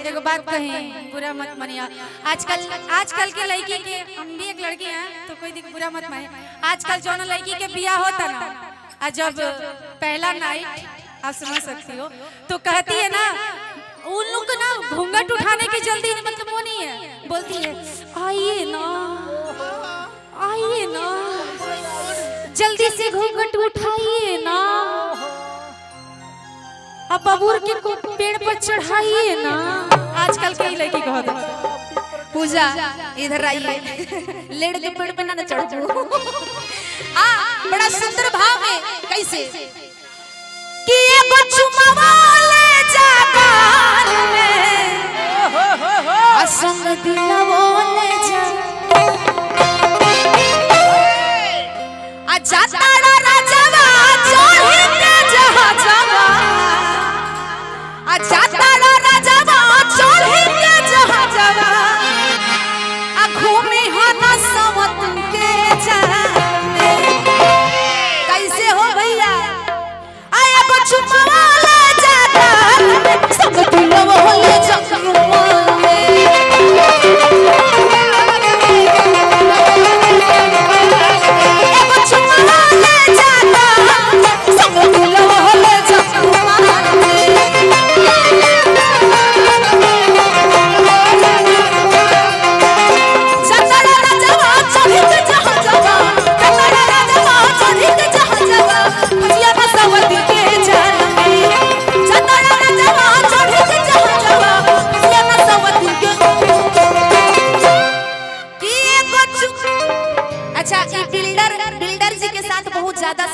एगो बात कही, बुरा मत मानिया। आजकल के लड़की के, हम भी एक लड़की हैं तो कोई बुरा मत मानिए। आजकल जो ना लड़की के बियाह होता ना, जब पहला नाइट आप समझ सकती हो, तो कहती है ना उन लोग को ना घूंघट उठाने की जल्दी मतलब वो नहीं है, बोलती है आइए ना जल्दी से घूंघट उठाइए ना, अब बबूर के को पेड़ पर चढ़ाइए ना। आजकल के लड़की कहता पूजा इधर आइए, लेड़ के पेड़ पे ना चढ़ो। बड़ा सुंदर भाव है, कैसे कि एगो चुमावा ले जा गाल में, असंग दिलवा ले जा, आजा तारा राजवा चढ़ी के जहाजवा, आजा तारा राजवा चढ़ी के जहाजवा, आ घूमे हना समत के जाने। कैसे हो भैया, आया को चुमावा ले जा गाल में, संग दिलवा ले जा रुमाल में,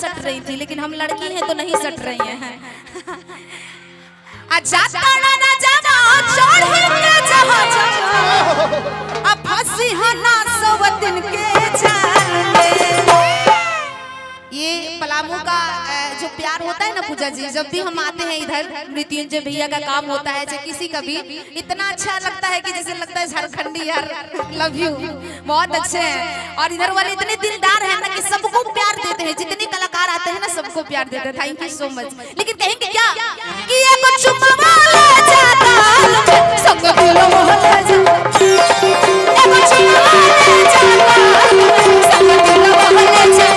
सट रही थी, लेकिन हम लड़की हैं तो नहीं सट रही हैं। आजा तारा ना जावा चढ़ी के जहाजवा, अब फंसी हना सवतिन के जाल में। ये पलामू का जो प्यार होता है ना पूजा जी, जब भी हम आते हैं इधर, मृत्युंजय भैया का काम होता है, चाहे किसी का भी, इतना अच्छा लगता है कि जैसे लगता है झारखंडी यार लव यू, बहुत अच्छे हैं। और इधर वाले इतने दिलदार हैं ना कि सबको प्यार देते हैं, जितने कलाकार आते हैं ना सबको प्यार देते हैं। Thank you so much. लेकिन कहेंगे क्या कि ये कुछ चुमावा ले जा गाल में, संग दिलवा ले जा, ये कुछ चुमावा ले जा गाल में, संग दिलवा ले जा।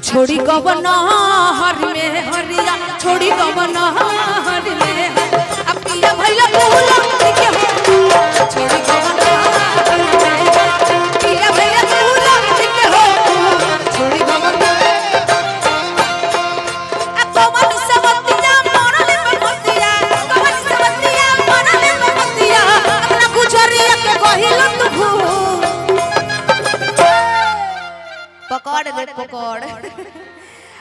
छोड़ी गवन हर में हरिया, छोड़ी गवन हर में, अब पिया भैया बोला के हो, छोड़ी गवन हर में, पिया भैया बोला के हो, छोड़ी गवन। अब कमल सवतिया मनले मतिया, कमल सवतिया मनले मतिया, अपना गुजरिया के कहिल तू पकड़ रे पकड़।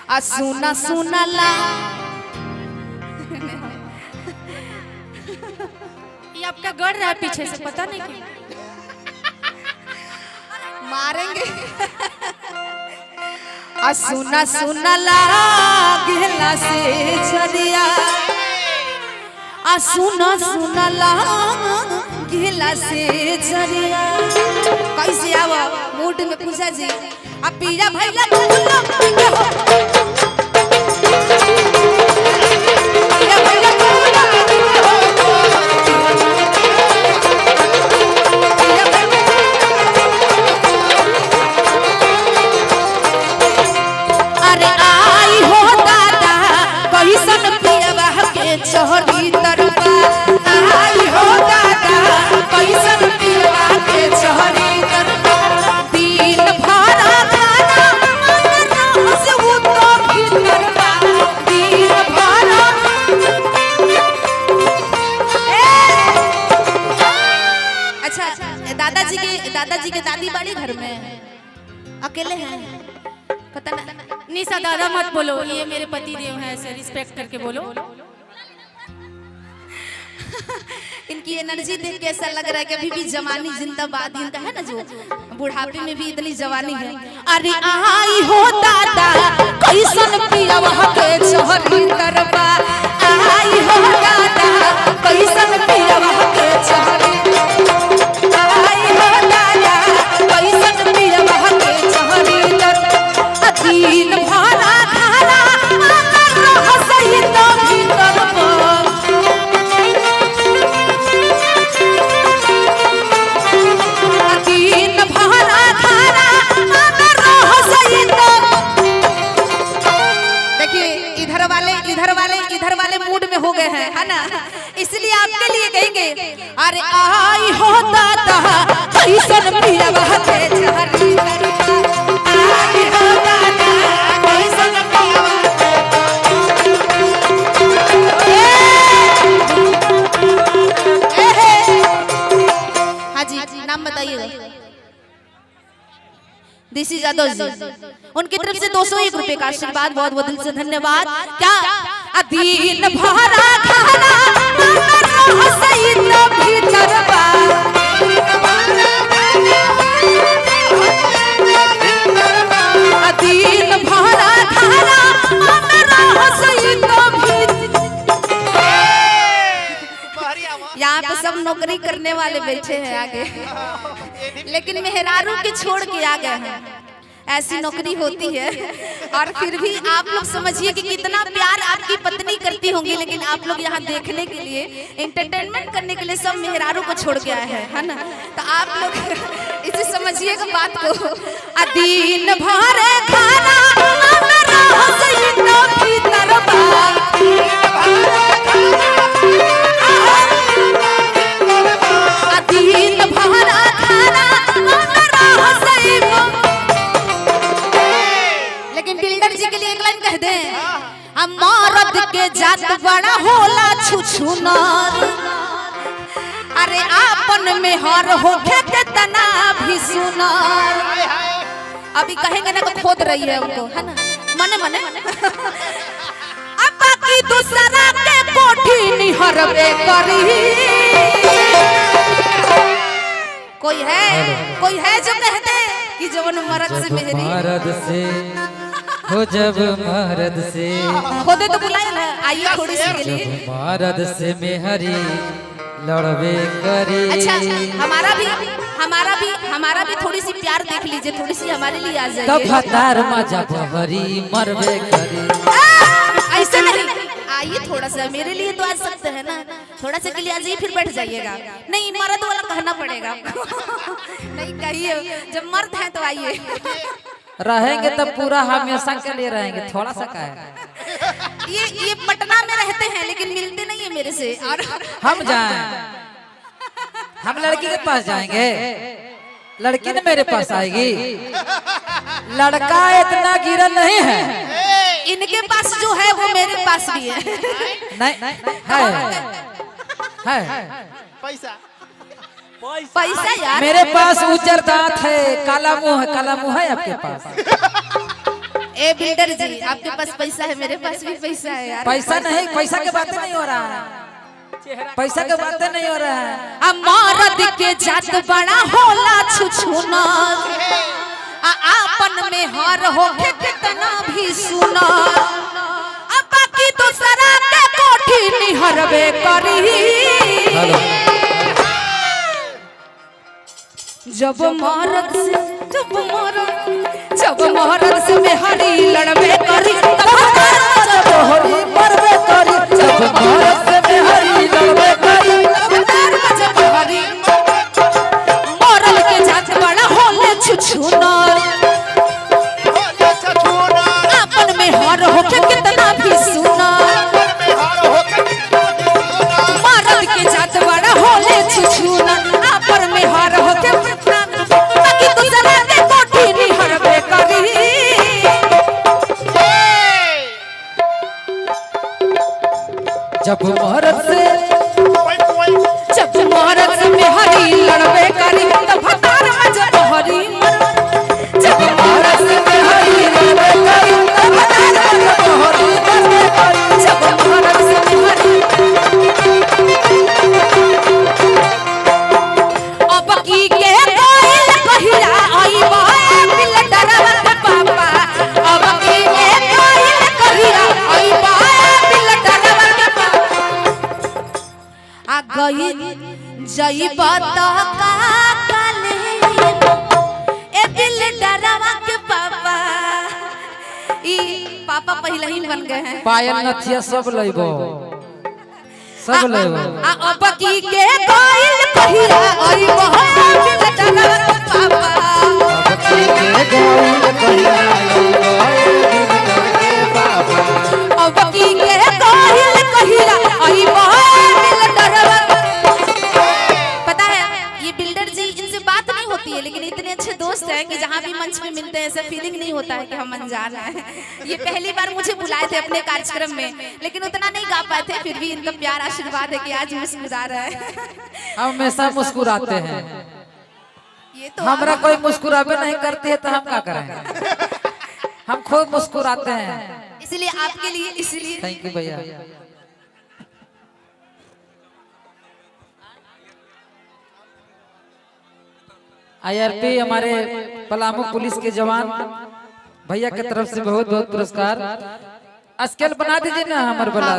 आ सुना सुना ला, ये आपका गड़ रहा है पीछे से, पता नहीं क्यों मारेंगे। आ सुना सुना ला गिला से झरिया, आ सुना सुना ला गिला से झरिया। कैसे आवा मूड में पूजा जी, अब पीरा भैया बोला के हो, पीरा भैया बोला के हो, पीरा भैया। अरे आई हो दादा कैसन पियवा के चोरी तरबा, आई हो दादा कैसन पियवा के चोरी तरबा, दिन भर खाना मन रस वो तो पता ना। निशा दादा मत बोलो, ये मेरे पति देव हैं, ऐसे रिस्पेक्ट करके बोलो। इनकी एनर्जी देख के ऐसा लग रहा है कि अभी भी जवानी जिंदाबाद। इनका है ना जो बुढ़ापे में भी इतनी जवानी है। अरे आई हो दादा कैसन पिया वहाँ के चोरी करबा, आई हो दादा कैसन पिया वहाँ के चोरी, आई हो दादा कैसन पिया वहाँ के चोरी करबा। दिन भरा खाना रह सही तो भीतर इधर वाले मूड में हो गए हैं, है ना, इसलिए आपके लिए कहेंगे। अरे आई हो दादा कैसन पिया वहाँ के चोरी करबा, आई हो दादा कैसन पिया हाँ जी नाम बताइएगा। देसी यादव जी, उनकी तरफ से 201 रुपए का आशीर्वाद, बहुत बहुत दिल से धन्यवाद। क्या दिन भरा खाना रह सही तो भीतर बा, दिन भरा खाना रह सही तो भीतर। यहाँ पे सब नौकरी करने वाले बैठे हैं आगे, लेकिन मेहरारू के छोड़ के आ गए हैं। ऐसी नौकरी होती है। और फिर भी आप लोग समझिए कि कितना प्यार आपकी पत्नी करती होंगी, लेकिन आप लोग यहाँ देखने के लिए, एंटरटेनमेंट करने के लिए सब मेहरारू को छोड़ के आए हैं, है ना। तो आप लोग इसे समझिएगा बात को। दिन भर खाना रह सही तो भीतर बा, दिन भरा खाना रह सही। लेकिन बिल्डर जी के लिए एक लाइन कह दे, मर्द के जात बड़ा होला छुछुनर, अरे आपन में हर होके कितना भी सुनर। अभी कहेंगे ना तो खोद रही है उनको, है ना, मने मने। अब बाकी दूसरा के कोठी निहरबे करी। कोई है जो कहते कि जवन मर्द से मेहरी, मर्द से हो जब मर्द से खोदे तो बुलाए ना, आइए थोड़ी सी के लिए। मर्द से मेहरी लड़बे करी। अच्छा हमारा भी थोड़ी सी प्यार देख लीजिए, थोड़ी सी हमारे लिए आ जाइए। तब हतार मजा बहरी मरबे करी। ऐसे नहीं, आइए थोड़ा सा मेरे लिए तो आ सकते हैं ना, थोड़ा सा के लिए आ जाइए, फिर बैठ जाइएगा। नहीं मर्द वाला कहना पड़ेगा। नहीं कहिए, जब मर्द है तो आइए। रहेंगे तब पूरा हमेशा के लिए रहेंगे, थोड़ा सा का है। ये पटना में रहते हैं लेकिन मिलते नहीं है मेरे से। और हम जाएं, हम लड़की के पास जाएंगे, लड़की ने मेरे पास आएगी। लड़का इतना गिरा नहीं है, इनके पास जो है वो मेरे पास भी है। नहीं है पैसा यार मेरे पास उज्जर दांत है, काला मुंह है आपके पास। ए बिल्डर जी, आपके पास पैसा है, मेरे पास भी पैसा है यार। पैसा नहीं, पैसा के बातें नहीं हो रहा है, पैसा के बातें नहीं हो रहा है। मर्द के जात बड़ा होला छुछुनर, आपन में हर होके कितना भी सुनर, अब बाकी दूसरा के कोठी निहरबे करी। जब मर्द से मेहरी लड़बे करी, मरबे करी। जब मर्द से मेहरी लड़बे करी, मर्द के जात बड़ा होले छुछुनर, आपन में हर होके कितना भी सुनर, मर्द के जात बड़ा होले छुछुनर, आपन में हर होके बाकी दूसरा के कोठी निहरबे करी। जब मर्द से मेहरी लड़बे करी, तब भतार में जब हरी मर, जब मर्द से मेहरी लड़बे आई जई बता का कले ए दिल डरावा के पापा ई पापा पहले ही बन गए हैं। पायल नथिया सब लेबो सब लेबो अब की के कोइल कहिया आई बहुत दिल डरावा के पापा अब की के कोइल कहिया अब की के कोइल कहिया आई बहुत दिल डरावा। पता है ये बिल्डर जी इनसे बात नहीं होती है लेकिन इतने अच्छे दोस्त हैं कि जहाँ भी मंच पे मिलते हैं ऐसा फीलिंग नहीं होता है कि हम अनजान हैं। ये पहली बार मुझे बुलाए थे अपने कार्यक्रम में लेकिन उतना नहीं गा पाए थे, फिर भी इनका प्यार आशीर्वाद है कि आज मुस्कुरा रहा है। हम हमेशा मुस्कुराते हैं। ये तो हमरा कोई मुस्कुरावे नहीं करते है तो हम क्या करेंगे। हम खुद मुस्कुराते हैं। इसलिए आपके लिए इसलिए थैंक यू भैया। IRP हमारे पलामू पुलिस के जवान भैया की तरफ से बहुत बहुत पुरस्कार। स्केल बना दीजिए ना हमारे वाला।